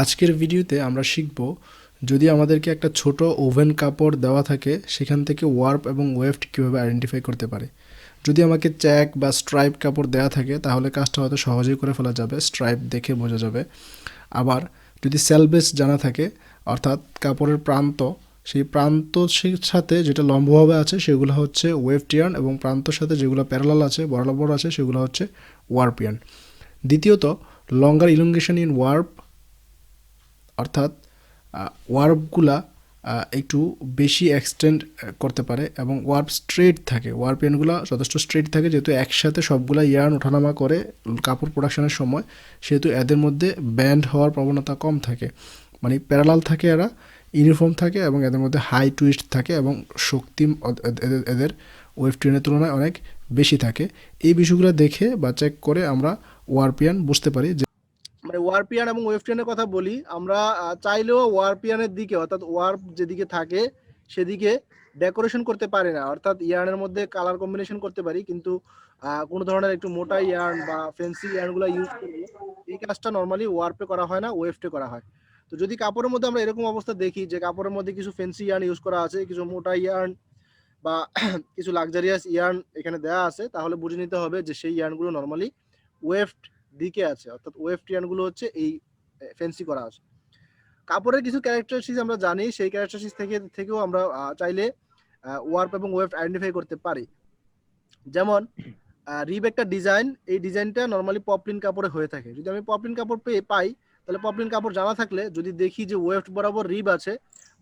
আজকের ভিডিওতে আমরা শিখব যদি আমাদেরকে একটা ছোট ওভেন কাপড় দেওয়া থাকে সেখান থেকে ওয়ার্প এবং ওয়েফট কীভাবে আইডেন্টিফাই করতে পারে। যদি আমাকে চেক বা স্ট্রাইপ কাপড় দেওয়া থাকে তাহলে কাজটা হয়তো সহজেই করে ফেলা যাবে, স্ট্রাইপ দেখে বোঝা যাবে। আবার যদি সেলবেস জানা থাকে অর্থাৎ কাপড়ের প্রান্ত, সেই প্রান্তর সাথে যেটা লম্বভাবে আছে সেগুলো হচ্ছে ওয়েফট ইয়ার্ন এবং প্রান্তর সাথে যেগুলো প্যারালাল আছে বরাবর আছে সেগুলো হচ্ছে ওয়ার্প ইয়ার্ন। দ্বিতীয়ত লঙ্গার ইলংগেশন ইন ওয়ার্প অর্থাৎ ওয়ার্পগুলা একটু বেশি এক্সটেন্ড করতে পারে এবং ওয়ার্প স্ট্রেট থাকে, ওয়ার্প ইয়ার্নগুলো যথেষ্ট স্ট্রেট থাকে যেহেতু একসাথে সবগুলা ইয়ার্ন ওঠানামা করে কাপড় প্রোডাকশনের সময়, সেহেতু এদের মধ্যে ব্যান্ড হওয়ার প্রবণতা কম থাকে, মানে প্যারালাল থাকে, এরা ইউনিফর্ম থাকে এবং এদের মধ্যে হাই টুইস্ট থাকে এবং শক্তি এদের ওয়েভ ট্রেনের তুলনায় অনেক বেশি থাকে। এই বিষয়গুলো দেখে বা চেক করে আমরা ওয়ার্পিয়ান বুঝতে পারি যে মানে ওয়ার্পিয়ান এবং ওয়েফটিয়ানের কথা বলি, আমরা চাইলেও ওয়ার্পিয়ানের দিকে অর্থাৎ ওয়ার্প যেদিকে থাকে সেদিকে ডেকোরেশন করতে পারি না, অর্থাৎ ইয়ার্নের মধ্যে কালার কম্বিনেশন করতে পারি, কিন্তু কোনো ধরনের একটু মোটা ইয়ার্ন বা ফেন্সি ইয়ার্নগুলো ইউজ করলে এই কাজটা নর্মালি ওয়ার্পে করা হয় না, ওয়েফটে করা হয়। তো যদি কাপড়ের মধ্যে আমরা এরকম অবস্থা দেখি যে কাপড়ের মধ্যে কিছু ফেন্সি ইয়ার্ন ইউজ করা আছে, কিছু মোটা ইয়ার্ন বা কিছু লাক্সারিয়াস ইয়ার্ন এখানে দেওয়া আছে, তাহলে বুঝে নিতে হবে যে সেই ইয়ার্নগুলো নর্মালি ওয়েফট দিকে আছে, অর্থাৎ ওয়েফট ইয়ার্নগুলো হচ্ছে এই ফেন্সি করা আছে। কাপড়ের কিছু ক্যারেক্টারিস্টিক্স আমরা জানি, সেই ক্যারেক্টারিস্টিক্স থেকেও আমরা চাইলে ওয়ার্প এবং ওয়েফট আইডেন্টিফাই করতে পারি। যেমন রিব একটা ডিজাইন, এই ডিজাইনটা নর্মালি পপলিন কাপড়ে হয়ে থাকে। যদি আমি পপলিন কাপড় পাই তাহলে পপলিন কাপড় জানা থাকলে যদি দেখি যে ওয়েফট বরাবর রিব আছে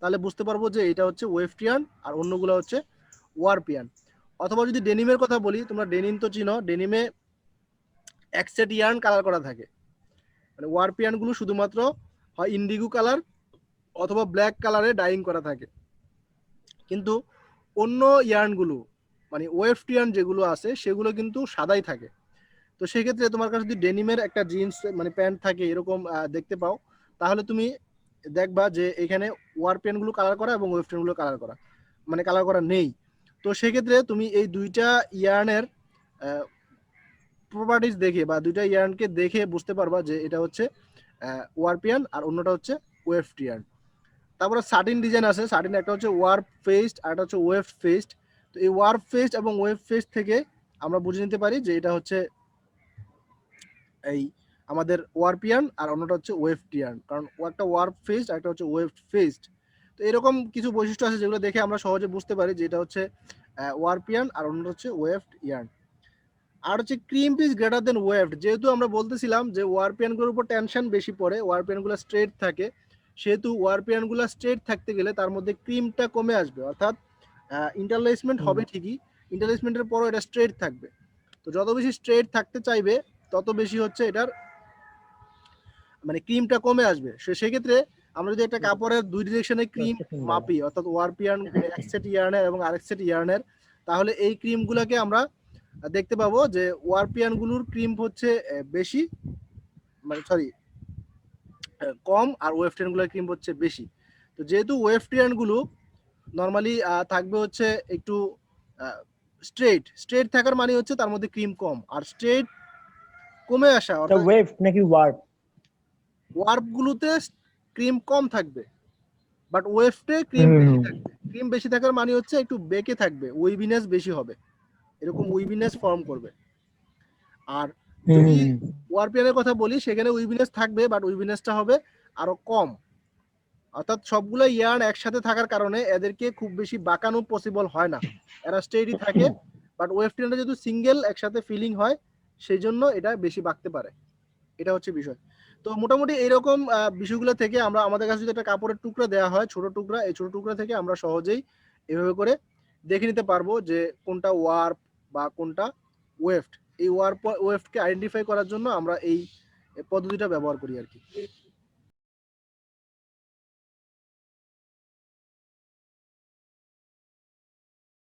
তাহলে বুঝতে পারবো যে এটা হচ্ছে ওয়েফটিয়ান আর অন্যগুলো হচ্ছে ওয়ার্পিয়ান। অথবা যদি ডেনিমের কথা বলি, তোমরা ডেনিম তো চিনো, ডেনিমে এক সেট ইয়ার্ন কালার করা থাকে, মানে ওয়ার্পিয়ান গুলো শুধুমাত্র হয় ইন্ডিগো কালার অথবা ব্ল্যাক কালারে ডাইং করা থাকে, কিন্তু অন্য ইয়ার্নগুলো মানে ওয়েফট ইয়ার্ন যেগুলো আছে সেগুলো কিন্তু সাদাই থাকে। তো সেক্ষেত্রে তোমার কাছে যদি ডেনিমের একটা জিন্স মানে প্যান্ট থাকে এরকম দেখতে পাও, তাহলে তুমি দেখবা যে এখানে ওয়ার্পিয়ান গুলো কালার করা এবং ওয়েফট ইয়ার্ন গুলো কালার করা, মানে কালার করা নেই। তো সেক্ষেত্রে তুমি এই দুইটা ইয়ার্নের প্রপার্টিজ দেখে বা দুইটা ইয়ার্নকে দেখে বুঝতে পারবা যে এটা হচ্ছে ওয়ার্পিয়ান আর অন্যটা হচ্ছে ওয়েফট ইয়ার্ন। তারপরে সার্টিন ডিজাইন আছে, সার্টিন একটা হচ্ছে ওয়ার্প ফেস্ট আর একটা হচ্ছে ওয়েফট ফেস্ট। তো এই ওয়ার্প ফেস্ট এবং ওয়েভ ফেস্ট থেকে আমরা বুঝে নিতে পারি যে এটা হচ্ছে এই আমাদের ওয়ার্পিয়ান আর অন্যটা হচ্ছে ওয়েফটিয়ান, কারণ একটা ওয়ার্প ফেস্ট আর একটা হচ্ছে ওয়েফট ফেস্ট। তো এরকম কিছু বৈশিষ্ট্য আছে যেগুলো দেখে আমরা সহজে বুঝতে পারি যে এটা হচ্ছে ওয়ার্পিয়ান আর অন্যটা হচ্ছে ওয়েফট ইয়ার্ন। আর হচ্ছে cream piece greater than waved, যেহেতু আমরা বলতেছিলাম যে ওয়ারপিয়ানগুলোর উপর টেনশন বেশি পড়ে, ওয়ারপিয়ানগুলো স্ট্রেট থাকে, সেহেতু ওয়ারপিয়ানগুলো স্ট্রেট থাকতে গেলে তার মধ্যে ক্রিমটা কমে আসবে, অর্থাৎ ইন্টারলেসমেন্ট হবে ঠিকই, ইন্টারলেসমেন্টের পরও এটা স্ট্রেট থাকবে। তো যত বেশি স্ট্রেট থাকতে চাইবে তত বেশি হচ্ছে এটার মানে ক্রিমটা কমে আসবে। সেক্ষেত্রে আমরা যদি একটা কাপড়ের দুই ডিরেকশনে ক্রিম মাপি, অর্থাৎ ওয়ারপিয়ান এক সেট ইয়ার্নের এবং আরেক সেট ইয়ার্নের, তাহলে এই ক্রিমগুলোকে আমরা দেখতে পাবো যে ওয়ারপিয়ান গুলোর ক্রিম হচ্ছে বেশি, মানে সরি কম, আর ওয়েফটিয়ান গুলোর ক্রিম হচ্ছে বেশি। তো যেহেতু ওয়েফটিয়ান গুলো নর্মালি থাকবে হচ্ছে একটু স্ট্রেট, স্ট্রেট থাকার মানে হচ্ছে তার মধ্যে ক্রিম কম, আর স্ট্রেট কমে আসা অর্থাৎ ওয়েভ নাকি ওয়ার্প, ওয়ার্প গুলোতে ক্রিম কম থাকবে বাট ওয়েফটে ক্রিম বেশি থাকবে। ক্রিম বেশি থাকার মানে হচ্ছে একটু বেঁকে থাকবে, উইভিনেস বেশি হবে, এরকম উইভিনেস ফর্ম করবে। আর যদি ওয়ারপিয়ানের কথা বলি সেখানে উইভিনেস থাকবে বাট উইভিনেসটা হবে আরো কম, অর্থাৎ সবগুলো ইয়ার্ন একসাথে থাকার কারণে এদেরকে খুব বেশি বাঁকানো পসিবল হয় না, এরা স্ট্রেটই থাকে। বাট ওয়েফটিয়ানটা যেহেতু সিঙ্গেল একসাথে ফিলিং হয় সেই জন্য এটা বেশি বাঁকতে পারে, এটা হচ্ছে বিষয়। তো মোটামুটি এইরকম বিষয়গুলো থেকে আমরা, আমাদের কাছে যদি একটা কাপড়ের টুকরা দেওয়া হয় ছোট টুকরা, এই ছোট টুকরা থেকে আমরা সহজেই এভাবে করে দেখে নিতে পারবো যে কোনটা ওয়ার্প বা কোনটা ওয়েফট। এই ওয়ার্প ওয়েফটকে আইডেন্টিফাই করার জন্য আমরা এই পদ্ধতিটা ব্যবহার করি আর কি।